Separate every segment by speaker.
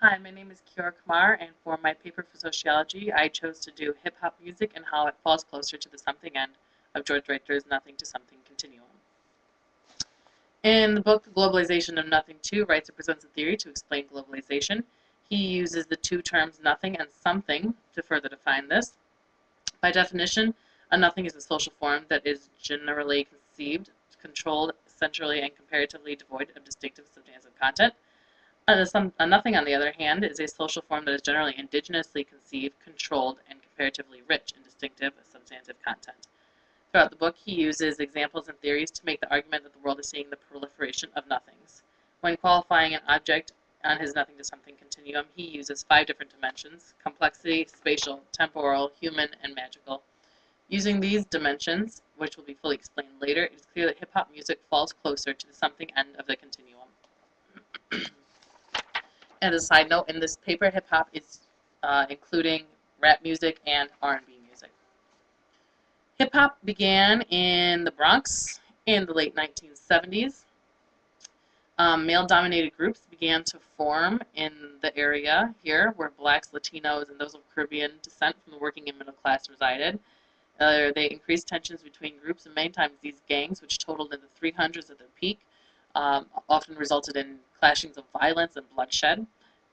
Speaker 1: Hi, my name is Kiara Kumar, and for my paper for sociology, I chose to do hip hop music and how it falls closer to the something end of George Reicher's Nothing to Something continuum. In the book, The Globalization of Nothing 2, Reitzer presents a theory to explain globalization. He uses the two terms nothing and something to further define this. By definition, a nothing is a social form that is generally conceived, controlled, centrally, and comparatively devoid of distinctive substantive content. A nothing, on the other hand, is a social form that is generally indigenously conceived, controlled, and comparatively rich in distinctive substantive content. Throughout the book, he uses examples and theories to make the argument that the world is seeing the proliferation of nothings. When qualifying an object on his nothing to something continuum, he uses 5 different dimensions: complexity, spatial, temporal, human, and magical. Using these dimensions, which will be fully explained later, it is clear that hip-hop music falls closer to the something end of the continuum. As a side note, in this paper, hip-hop is including rap music and R&B music. Hip-hop began in the Bronx in the late 1970s. Male-dominated groups began to form in the area here where blacks, Latinos, and those of Caribbean descent from the working and middle class resided. They increased tensions between groups, and many times these gangs, which totaled in the 300s at their peak, often resulted in clashings of violence and bloodshed.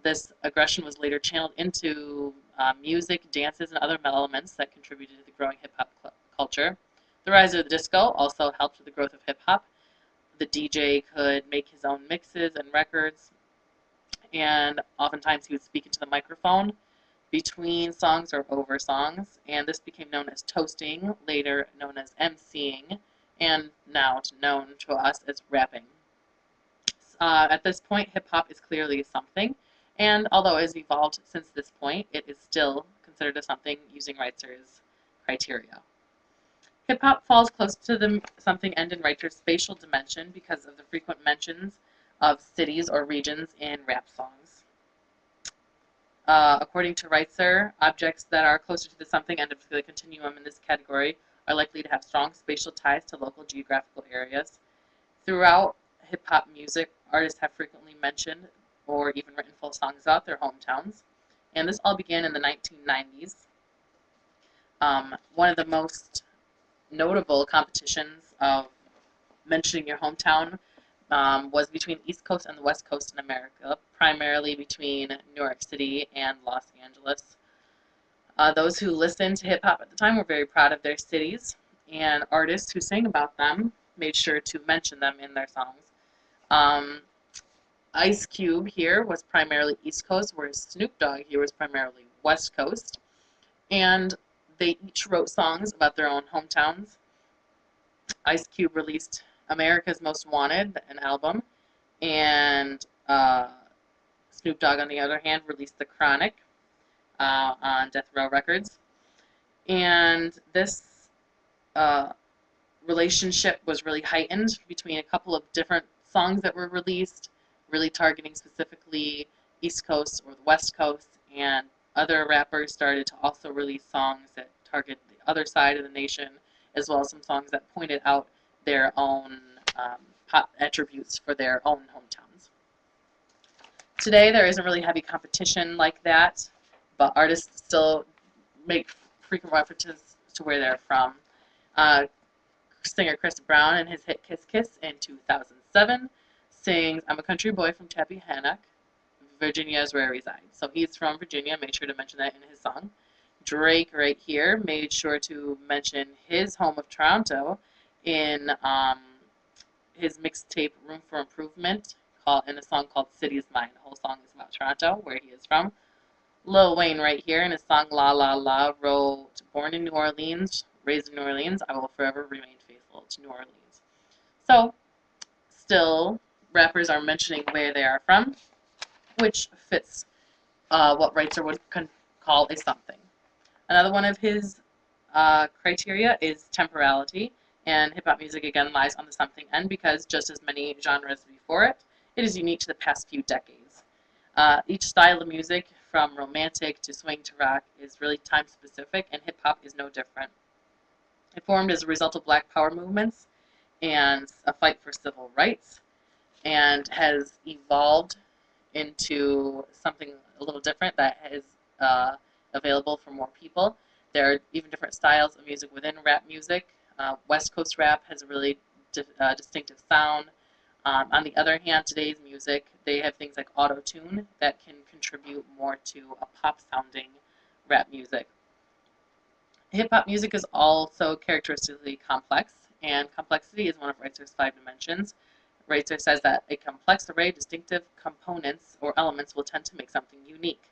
Speaker 1: This aggression was later channeled into music, dances, and other elements that contributed to the growing hip-hop culture. The rise of the disco also helped with the growth of hip-hop. The DJ could make his own mixes and records, and oftentimes he would speak into the microphone between songs or over songs, and this became known as toasting, later known as emceeing, and now known to us as rapping. At this point, hip-hop is clearly something, and although it has evolved since this point, it is still considered a something using Reitzer's criteria. Hip-hop falls close to the something end in Reitzer's spatial dimension because of the frequent mentions of cities or regions in rap songs. According to Reitzer, objects that are closer to the something end of the continuum in this category are likely to have strong spatial ties to local geographical areas. Throughout hip-hop music, artists have frequently mentioned or even written full songs about their hometowns, and this all began in the 1990s. One of the most notable competitions of mentioning your hometown was between the East Coast and the West Coast in America, primarily between New York City and Los Angeles. Those who listened to hip-hop at the time were very proud of their cities, and artists who sang about them made sure to mention them in their songs. Ice Cube here was primarily East Coast, whereas Snoop Dogg here was primarily West Coast, and they each wrote songs about their own hometowns. Ice Cube released America's Most Wanted, an album, and Snoop Dogg, on the other hand, released The Chronic on Death Row Records. And this relationship was really heightened between a couple of different songs that were released, really targeting specifically East Coast or the West Coast, and other rappers started to also release songs that target the other side of the nation, as well as some songs that pointed out their own pop attributes for their own hometowns. Today, there isn't really heavy competition like that, but artists still make frequent references to where they're from. Singer Chris Brown, in his hit Kiss Kiss in 2007, sings, "I'm a country boy from Tappahannock, Virginia is where I reside." So he's from Virginia, made sure to mention that in his song. Drake, right here, made sure to mention his home of Toronto in his mixtape Room for Improvement, in a song called City is Mine. The whole song is about Toronto, where he is from. Lil Wayne, right here, in his song La La La, wrote, "Born in New Orleans, raised in New Orleans, I will forever remain faithful to New Orleans." So, still, rappers are mentioning where they are from, which fits what Reitzer would call a something. Another one of his criteria is temporality, and hip-hop music again lies on the something end because, just as many genres before it, it is unique to the past few decades. Each style of music, from romantic to swing to rock, is really time-specific, and hip-hop is no different. It formed as a result of Black Power movements and a fight for civil rights, and has evolved into something a little different that is available for more people. There are even different styles of music within rap music. West Coast rap has a really distinctive sound. On the other hand, today's music, they have things like auto-tune that can contribute more to a pop-sounding rap music. Hip-hop music is also characteristically complex, and complexity is one of Reitzer's 5 dimensions. Reitzer says that a complex array of distinctive components or elements will tend to make something unique.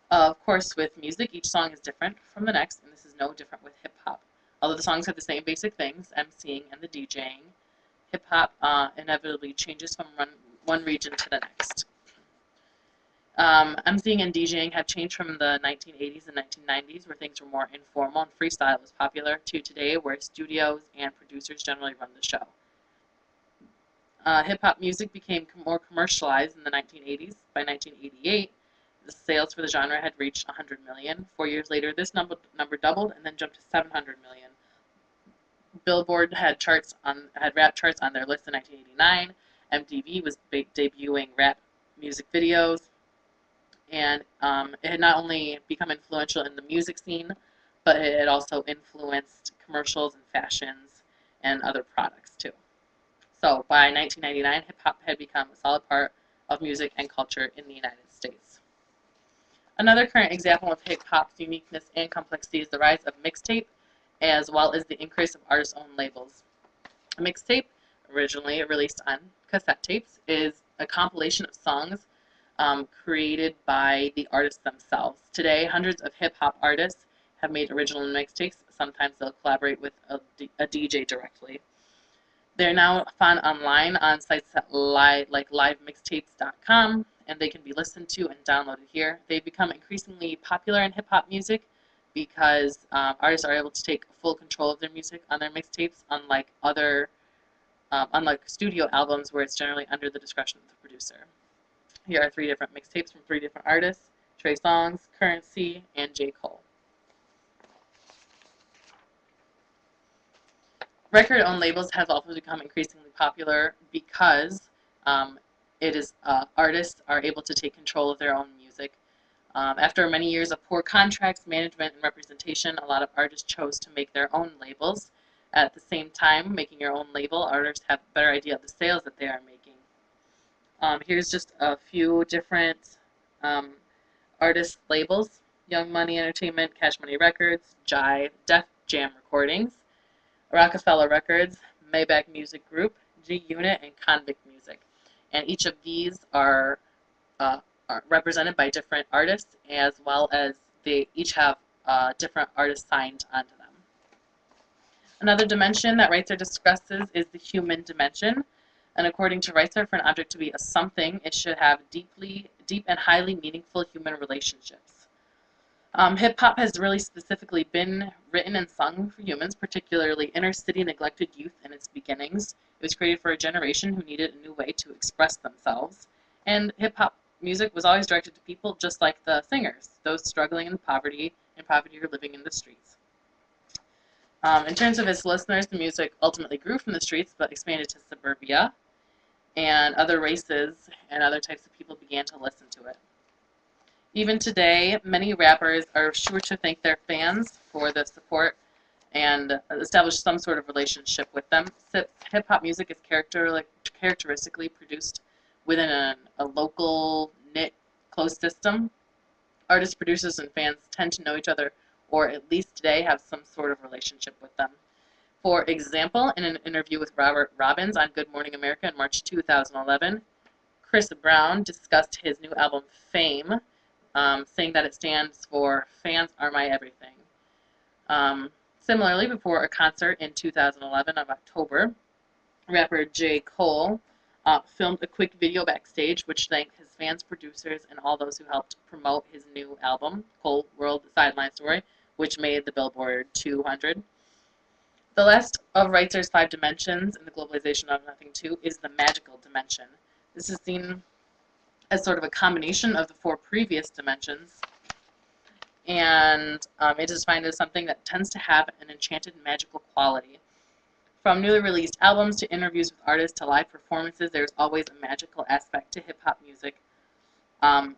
Speaker 1: Of course, with music, each song is different from the next, and this is no different with hip-hop. Although the songs have the same basic things, MCing and the DJing, hip-hop inevitably changes from one region to the next. MCing and DJing have changed from the 1980s and 1990s, where things were more informal and freestyle was popular, to today, where studios and producers generally run the show. Hip-hop music became more commercialized in the 1980s. By 1988, the sales for the genre had reached 100 million. 4 years later, this number doubled and then jumped to 700 million. Billboard had rap charts on their list in 1989. MTV was debuting rap music videos, and it had not only become influential in the music scene, but it had also influenced commercials and fashions and other products too. So by 1999, hip-hop had become a solid part of music and culture in the United States. Another current example of hip-hop's uniqueness and complexity is the rise of mixtape, as well as the increase of artists-owned labels. A mixtape, originally released on cassette tapes, is a compilation of songs created by the artists themselves. Today, hundreds of hip-hop artists have made original mixtapes. Sometimes they'll collaborate with a DJ directly. They're now found online on sites like livemixtapes.com, and they can be listened to and downloaded here. They've become increasingly popular in hip-hop music because artists are able to take full control of their music on their mixtapes, unlike studio albums where it's generally under the discretion of the producer. Here are 3 different mixtapes from 3 different artists: Trey Songz, Currency, and J. Cole. Record-owned labels have also become increasingly popular because artists are able to take control of their own music. After many years of poor contracts, management, and representation, a lot of artists chose to make their own labels. At the same time, making your own label, artists have a better idea of the sales that they are making. Here's just a few different artist labels: Young Money Entertainment, Cash Money Records, Jive, Def Jam Recordings, Rockefeller Records, Maybach Music Group, G Unit, and Convict Music. And each of these are represented by different artists, as well as they each have different artists signed onto them. Another dimension that Reitzer discusses is the human dimension. And according to Reitzer, for an object to be a something, it should have deep and highly meaningful human relationships. Hip-hop has really specifically been written and sung for humans, particularly inner-city neglected youth in its beginnings. It was created for a generation who needed a new way to express themselves. And hip-hop music was always directed to people just like the singers, those struggling in poverty or living in the streets. In terms of its listeners, the music ultimately grew from the streets but expanded to suburbia, and other races and other types of people began to listen to it. Even today, many rappers are sure to thank their fans for the support and establish some sort of relationship with them. Hip-hop music is characteristically produced within a local, knit, closed system. Artists, producers, and fans tend to know each other, or at least today have some sort of relationship with them. For example, in an interview with Robert Robbins on Good Morning America in March 2011, Chris Brown discussed his new album, Fame, saying that it stands for Fans Are My Everything. Similarly, before a concert in 2011 of October, rapper J. Cole filmed a quick video backstage which thanked his fans, producers, and all those who helped promote his new album, Cole World Sideline Story, which made the Billboard 200. The last of Reitzer's 5 dimensions in the Globalization of Nothing 2 is the magical dimension. This is seen as sort of a combination of the 4 previous dimensions, and it is defined as something that tends to have an enchanted magical quality. From newly released albums to interviews with artists to live performances, there's always a magical aspect to hip-hop music. Um,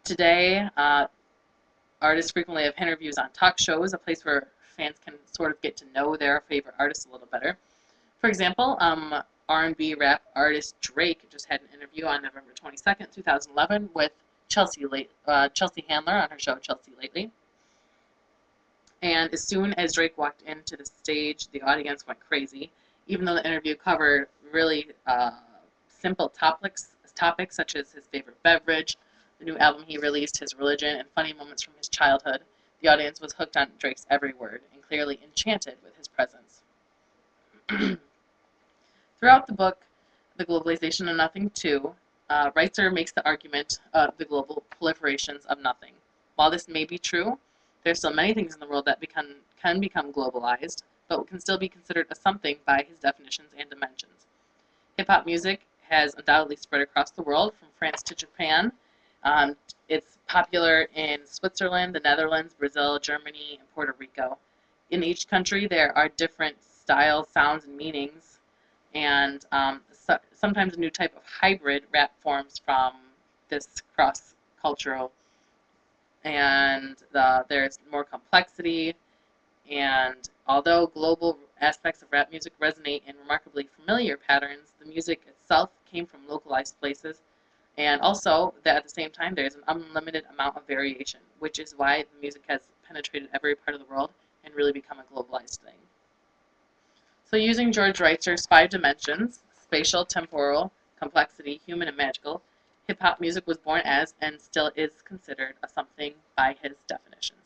Speaker 1: Today, artists frequently have interviews on talk shows, a place where fans can sort of get to know their favorite artists a little better. For example, R&B rap artist Drake just had an interview on November 22nd, 2011 with Chelsea Handler on her show Chelsea Lately. And as soon as Drake walked into the stage, the audience went crazy. Even though the interview covered really simple topics such as his favorite beverage, the new album he released, his religion, and funny moments from his childhood, the audience was hooked on Drake's every word and clearly enchanted with his presence. Throughout the book, The Globalization of Nothing 2, Reitzer makes the argument of the global proliferations of nothing. While this may be true, there are still many things in the world that can become globalized, but can still be considered a something by his definitions and dimensions. Hip-hop music has undoubtedly spread across the world, from France to Japan. Um, it's popular in Switzerland, the Netherlands, Brazil, Germany, and Puerto Rico. In each country, there are different styles, sounds, and meanings, and sometimes a new type of hybrid rap forms from this cross-cultural, and there's more complexity, and although global aspects of rap music resonate in remarkably familiar patterns, the music itself came from localized places, and also that at the same time there's an unlimited amount of variation, which is why the music has penetrated every part of the world and really become a globalized thing. So using George Reitzer's 5 dimensions, spatial, temporal, complexity, human, and magical, hip-hop music was born as and still is considered a something by his definitions.